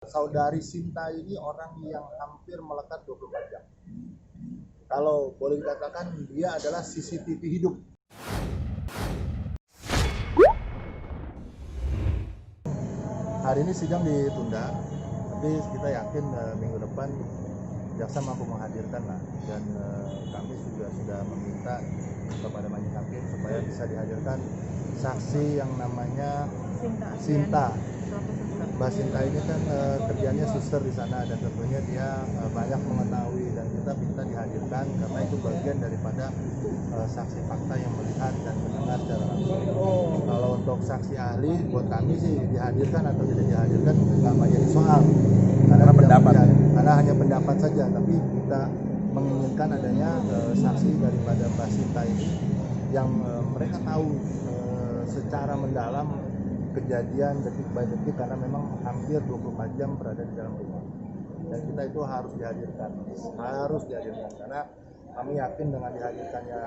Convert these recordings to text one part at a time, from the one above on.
Saudari Sinta ini orang yang hampir melekat 24 jam. Kalau boleh dikatakan dia adalah CCTV hidup. Hari ini sidang ditunda, tapi kita yakin minggu depan jaksa mampu menghadirkan lah. Dan kami juga sudah meminta kepada majelis hakim supaya bisa dihadirkan saksi yang namanya Sinta. Mbak Sinta ini kan kerjanya suster di sana dan tentunya dia banyak mengetahui, dan kita minta dihadirkan karena itu bagian daripada saksi fakta yang melihat dan mendengar secara langsung. Kalau untuk saksi ahli buat kami sih dihadirkan atau tidak dihadirkan nggak menjadi soal karena pendapat karena hanya pendapat saja, tapi kita menginginkan adanya saksi daripada Mbak Sinta ini yang mereka tahu secara mendalam kejadian detik by detik, karena memang hampir 24 jam berada di dalam rumah, dan kita itu harus dihadirkan karena kami yakin dengan dihadirkannya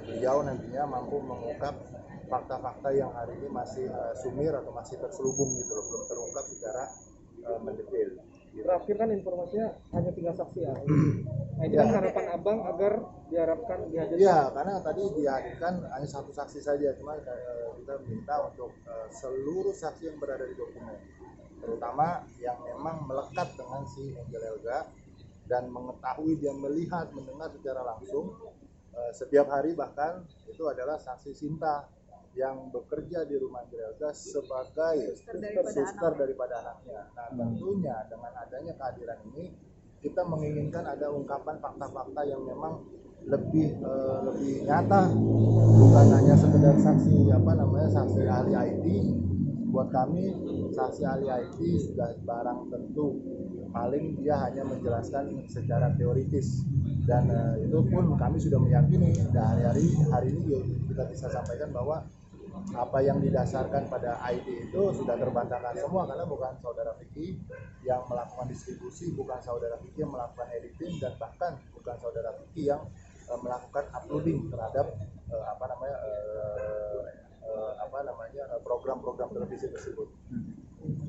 beliau nantinya mampu mengungkap fakta-fakta yang hari ini masih sumir atau masih terselubung gitu loh, belum terungkap secara mendetail. Terakhir kan informasinya hanya tinggal saksi ya. Nah itu kan harapan abang agar diharapkan dihadirkan. Iya, karena tadi dihadirkan hanya satu saksi saja, cuma kita minta untuk seluruh saksi yang berada di dokumen, terutama yang memang melekat dengan si Angel Elga dan mengetahui, dia melihat, mendengar secara langsung setiap hari, bahkan itu adalah saksi Sinta yang bekerja di rumah Angel Elga sebagai suster daripada anaknya. Nah tentunya dengan adanya kehadiran ini kita menginginkan ada ungkapan fakta-fakta yang memang lebih nyata, bukan hanya sekedar saksi saksi ahli IT. Buat kami saksi ahli IT sudah barang tentu, paling dia hanya menjelaskan secara teoritis, dan itu pun kami sudah meyakini. Dan hari ini kita bisa sampaikan bahwa apa yang didasarkan pada ID itu sudah terbantahkan semua, karena bukan saudara Vicky yang melakukan distribusi, bukan saudara Vicky yang melakukan editing, dan bahkan bukan saudara Vicky yang melakukan uploading terhadap program-program televisi tersebut.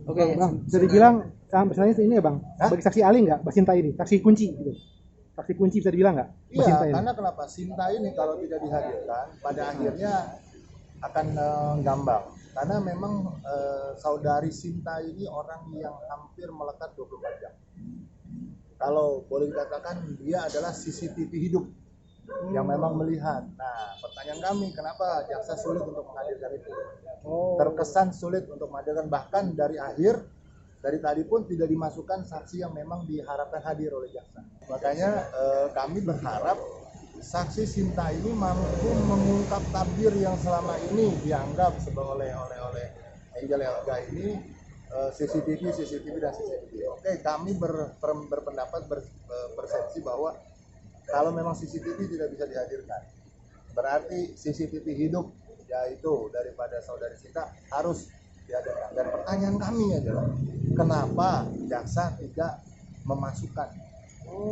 Oke, Bang, bisa dibilang misalnya ini ya Bang, bagi saksi ahli nggak Mbak Sinta ini, saksi kunci gitu. Saksi kunci bisa dibilang nggak? Iya, karena kenapa Sinta ini kalau tidak dihadirkan pada akhirnya akan gambang, karena memang saudari Sinta ini orang yang hampir melekat 24 jam. Kalau boleh dikatakan dia adalah CCTV hidup yang memang melihat. Nah, pertanyaan kami, kenapa jaksa sulit untuk menghadirkan itu? Terkesan sulit untuk menghadirkan, bahkan dari tadi pun tidak dimasukkan saksi yang memang diharapkan hadir oleh jaksa. Makanya kami berharap saksi Sinta ini mampu mengungkap tabir yang selama ini dianggap oleh Angel Elga ini CCTV dan CCTV. Oke, kami berpendapat berpersepsi bahwa kalau memang CCTV tidak bisa dihadirkan, berarti CCTV hidup yaitu daripada saudari Sinta harus dihadirkan. Dan pertanyaan kami adalah kenapa jaksa tidak memasukkan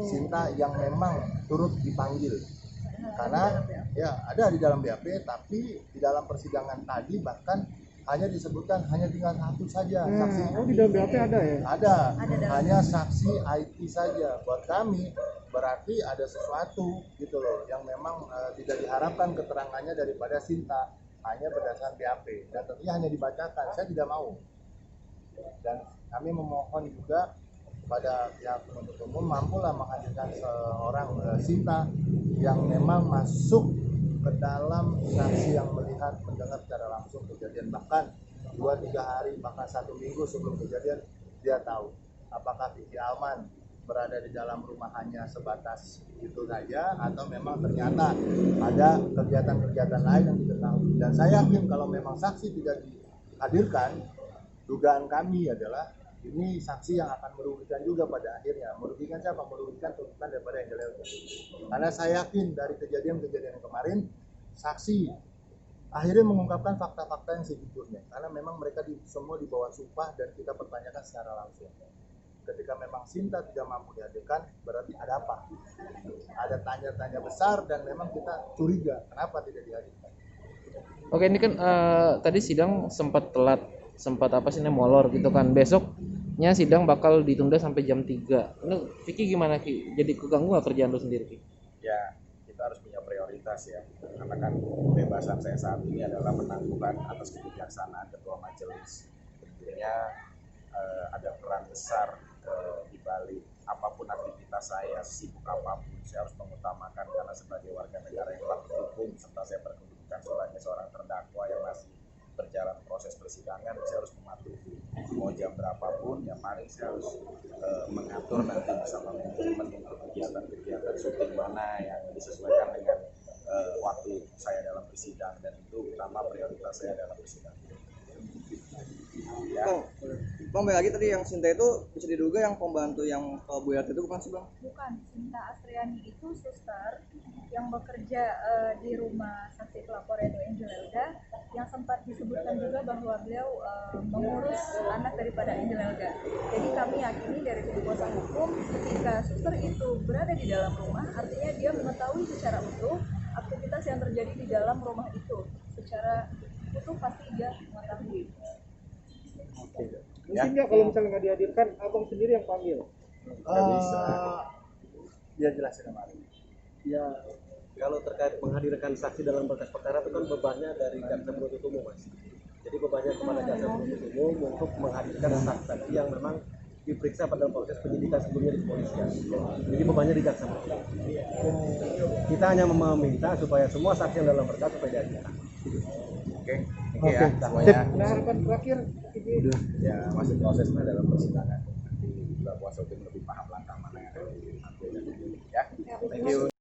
Sinta yang memang turut dipanggil? Karena ya ada di dalam BAP, tapi di dalam persidangan tadi bahkan hanya disebutkan hanya tinggal satu saja saksi. Di dalam BAP ada ya? Ada hanya saksi IT saja. Buat kami berarti ada sesuatu gitu loh yang memang tidak diharapkan keterangannya daripada Sinta, hanya berdasarkan BAP, dan tentunya hanya dibacakan. Saya tidak mau, dan kami memohon juga pada pihak penuntut umum mampulah menghadirkan seorang Sinta yang memang masuk ke dalam saksi yang melihat, mendengar secara langsung kejadian, bahkan 2-3 hari, bahkan 1 minggu sebelum kejadian dia tahu apakah Vicky Alman berada di dalam rumah hanya sebatas itu saja, atau memang ternyata ada kegiatan-kegiatan lain yang diketahui. Dan saya yakin kalau memang saksi tidak dihadirkan, dugaan kami adalah ini saksi yang akan merugikan juga pada akhirnya. Merugikan siapa? Merugikan tuntutan daripada Angel Elga. Karena saya yakin dari kejadian-kejadian kemarin, saksi akhirnya mengungkapkan fakta-fakta yang sejujurnya, karena memang mereka semua di bawah sumpah dan kita pertanyakan secara langsung. Ketika memang Sinta tidak mampu dihadirkan, berarti ada apa? Ada tanya-tanya besar, dan memang kita curiga kenapa tidak dihadirkan. Oke, ini kan tadi sidang sempat telat sempat apa sih molor gitu kan. Besoknya sidang bakal ditunda sampai jam 3. Ini Vicky gimana Ki? Jadi keganggu nggak kerjaan lu sendiri Ki? Ya, kita harus punya prioritas ya, karena kan kebebasan saya saat ini adalah menangguhkan atas kebijaksanaan ketua majelis. Tentunya ada peran besar di balik apapun aktivitas saya, sibuk apapun, saya harus mengutamakan karena sebagai warga negara yang patuh hukum serta saya berkedudukan sebagai seorang terdakwa yang masih berjalan proses persidangan, saya harus mematuhi mau jam berapapun ya, paling saya harus mengatur nanti bersama manajemen untuk kegiatan-kegiatan syuting mana yang disesuaikan dengan waktu saya dalam persidangan, dan itu utama prioritas saya dalam persidangan. Ya. Bang, balik lagi tadi yang Sinta itu bisa diduga yang pembantu yang Bu Yati itu bukan sih Bang? Bukan, Sinta Astriani itu suster yang bekerja di rumah saksi pelapor yaitu Angel Elga, yang sempat disebutkan juga bahwa beliau mengurus anak daripada Angel Elga. Jadi kami yakini dari tim kuasa hukum ketika suster itu berada di dalam rumah, artinya dia mengetahui secara utuh aktivitas yang terjadi di dalam rumah itu. Secara utuh pasti dia mengetahui. Mungkin nggak kalau misalnya nggak dihadirkan, abang sendiri yang panggil. Nggak bisa. Dia jelasin kemarin. Ya, kalau terkait menghadirkan saksi dalam berkas perkara itu kan bebannya dari jaksa penuntut umum, Mas. Jadi bebannya kepada jaksa penuntut umum untuk menghadirkan saksi yang memang diperiksa pada proses penyidikan sebelumnya di kepolisian. Jadi bebannya di jaksa penuntut umum. Kita hanya meminta supaya semua saksi yang dalam berkas supaya dihadirkan. Oke ya, semuanya. Nah, harapan terakhir Ya, masih prosesnya dalam persidangan. Nanti juga kuasa hukum lebih paham langkah mana yang akan diambil. Ya, thank you.